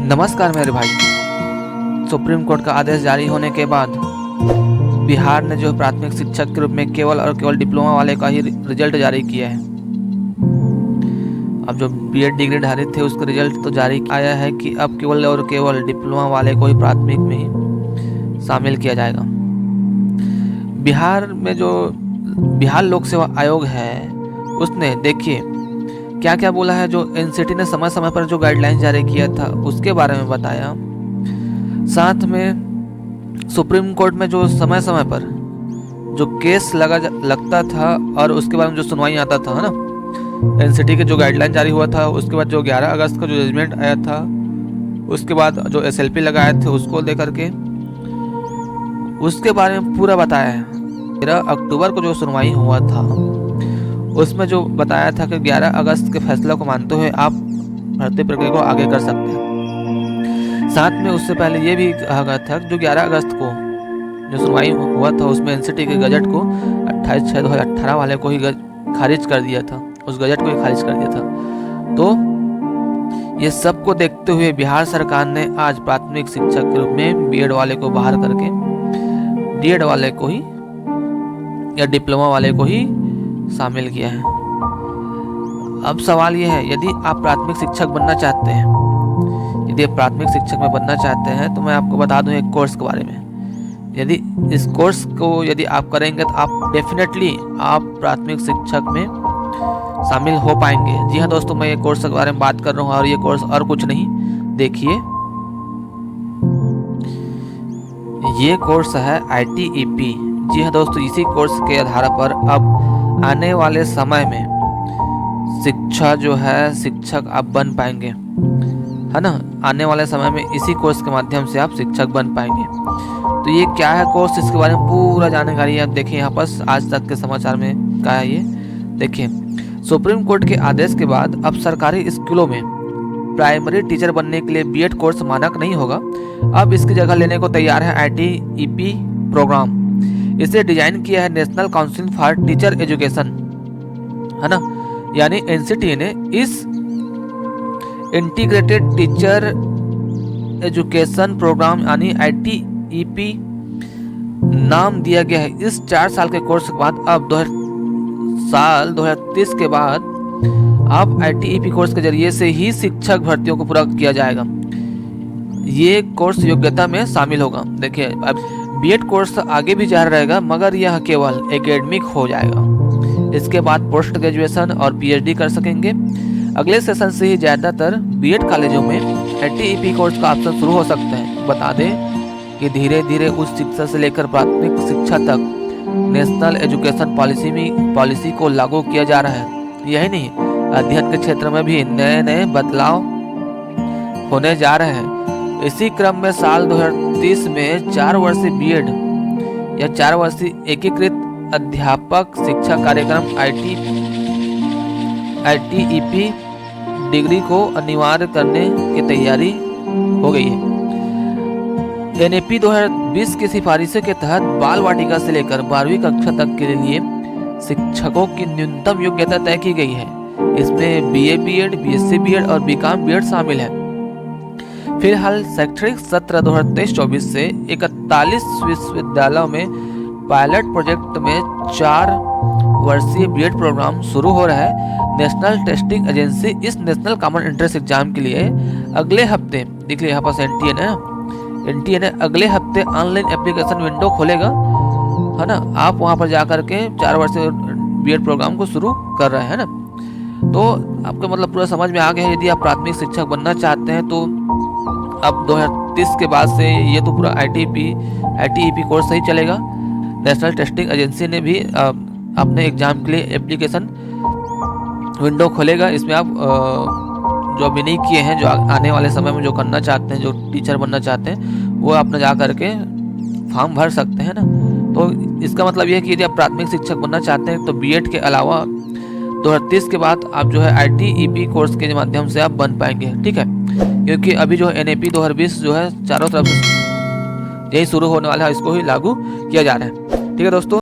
नमस्कार मेरे भाई। सुप्रीम कोर्ट का आदेश जारी होने के बाद बिहार ने जो प्राथमिक शिक्षक के रूप में केवल और केवल डिप्लोमा वाले का ही रिजल्ट जारी किया है। अब जो बीएड डिग्री धारी थे उसका रिजल्ट तो जारी आया है कि अब केवल और केवल डिप्लोमा वाले को ही प्राथमिक में ही शामिल किया जाएगा। बिहार में जो बिहार लोक सेवा आयोग है उसने देखिए क्या क्या बोला है। जो एनसीटी ने समय समय पर जो गाइडलाइन जारी किया था उसके बारे में बताया। साथ में सुप्रीम कोर्ट में जो समय समय पर जो केस लगता था और उसके बारे में जो सुनवाई आता था, है ना। एनसीटी के जो गाइडलाइन जारी हुआ था उसके बाद जो 11 अगस्त का जो जजमेंट आया था, उसके बाद जो एसएलपी लगाए थे उसको लेकर के उसके बारे में पूरा बताया है। 13 अक्टूबर को जो सुनवाई हुआ था उसमें जो बताया था कि 11 अगस्त के फैसला को मानते हुए आप भर्ती प्रक्रिया को आगे कर सकते हैं। साथ में उससे पहले ये भी कहा गया था जो 11 अगस्त को जो सुनवाई हुआ था उसमें एनसीटी के गजट को 28/6/2018 वाले को ही खारिज कर दिया था, उस गजट को ही खारिज कर दिया था। तो ये सब को देखते हुए बिहार सरकार ने आज प्राथमिक शिक्षक के रूप में बीएड वाले को बाहर करके डीएड वाले को ही या डिप्लोमा वाले को ही शामिल किया है। अब सवाल यह है, यदि आप प्राथमिक शिक्षक बनना चाहते हैं, यदि आप प्राथमिक शिक्षक में बनना चाहते हैं तो मैं आपको बता दूं एक कोर्स के बारे में। यदि इस कोर्स को यदि आप करेंगे तो आप डेफिनेटली आप प्राथमिक शिक्षक में शामिल हो पाएंगे। जी हाँ दोस्तों, मैं ये कोर्स के बारे में बात कर रहा हूँ और ये कोर्स और कुछ नहीं, देखिए ये कोर्स है ITEP। जी हाँ दोस्तों, इसी कोर्स के आधार पर अब आने वाले समय में शिक्षा जो है शिक्षक आप बन पाएंगे, है ना। आने वाले समय में इसी कोर्स के माध्यम से आप शिक्षक बन पाएंगे। तो ये क्या है कोर्स, इसके बारे में पूरा जानकारी आप देखिए यहाँ पर आज तक के समाचार में क्या है ये देखिए। सुप्रीम कोर्ट के आदेश के बाद अब सरकारी स्कूलों में प्राइमरी टीचर बनने के लिए बीएड कोर्स मानक नहीं होगा। अब इसकी जगह लेने को तैयार है ITEP प्रोग्राम। इसे डिजाइन किया है national council for teacher education, है ना, यानी एनसीटी ने इस इंटीग्रेटेड टीचर एजुकेशन प्रोग्राम यानी ITEP नाम दिया गया है। इस 4 साल के कोर्स के बाद अब साल 2030 के बाद अब ITEP कोर्स के जरिए से ही शिक्षक भर्तियों को पूरा किया जाएगा। ये कोर्स योग्यता में शामिल होगा। देखिए अब बीएड कोर्स आगे भी जारी रहेगा मगर यह केवल एकेडमिक हो जाएगा। इसके बाद पोस्ट ग्रेजुएशन और PhD कर सकेंगे। अगले सेशन से ही ज़्यादातर बीएड कॉलेजों में ITEP कोर्स का ऑप्शन शुरू हो सकते हैं। बता दें कि धीरे धीरे उच्च शिक्षा से लेकर प्राथमिक शिक्षा तक नेशनल एजुकेशन पॉलिसी को लागू किया जा रहा है। यही नहीं, अध्ययन के क्षेत्र में भी नए नए बदलाव होने जा रहे हैं। इसी क्रम में साल 2030 में 4 वर्षीय बीएड या 4 वर्षीय एकीकृत अध्यापक शिक्षा कार्यक्रम ITEP डिग्री को अनिवार्य करने की तैयारी हो गई है। NAP 2020 की सिफारिशों के तहत बाल वाटिका से लेकर 12वीं कक्षा तक के लिए शिक्षकों की न्यूनतम योग्यता तय की गई है। इसमें BA BEd, BSc BEd और BCom BEd शामिल है। फिलहाल शैक्षणिक सत्र 2023-24 से 41 विश्वविद्यालयों में पायलट प्रोजेक्ट में 4 वर्षीय बीएड प्रोग्राम शुरू हो रहा है। नेशनल टेस्टिंग एजेंसी इस नेशनल कॉमन एंट्रेंस एग्जाम के लिए अगले हफ्ते, देखिए यहाँ पास NTA ने अगले हफ्ते ऑनलाइन एप्लीकेशन विंडो खोलेगा, है ना। आप वहाँ पर जाकर के 4 वर्षीय बीएड प्रोग्राम को शुरू कर रहे हैं ना। तो आपको मतलब पूरा समझ में आ गया है। यदि आप प्राथमिक शिक्षक बनना चाहते हैं तो अब 2030 के बाद से ये तो पूरा ITEP कोर्स सही चलेगा। नेशनल टेस्टिंग एजेंसी ने भी अपने एग्जाम के लिए एप्लीकेशन विंडो खोलेगा। इसमें आप जो अभी नहीं किए हैं, जो आने वाले समय में जो करना चाहते हैं, जो टीचर बनना चाहते हैं, वो अपने जा करके फॉर्म भर सकते हैं ना। तो इसका मतलब ये है कि यदि आप प्राथमिक शिक्षक बनना चाहते हैं तो बीएड के अलावा 2030 के बाद आप जो है ITEP कोर्स के माध्यम से आप बन पाएंगे, ठीक है। क्योंकि अभी जो NAP 2020 जो है चारों तरफ यही शुरू होने वाला है, इसको ही लागू किया जा रहा है, ठीक है दोस्तों।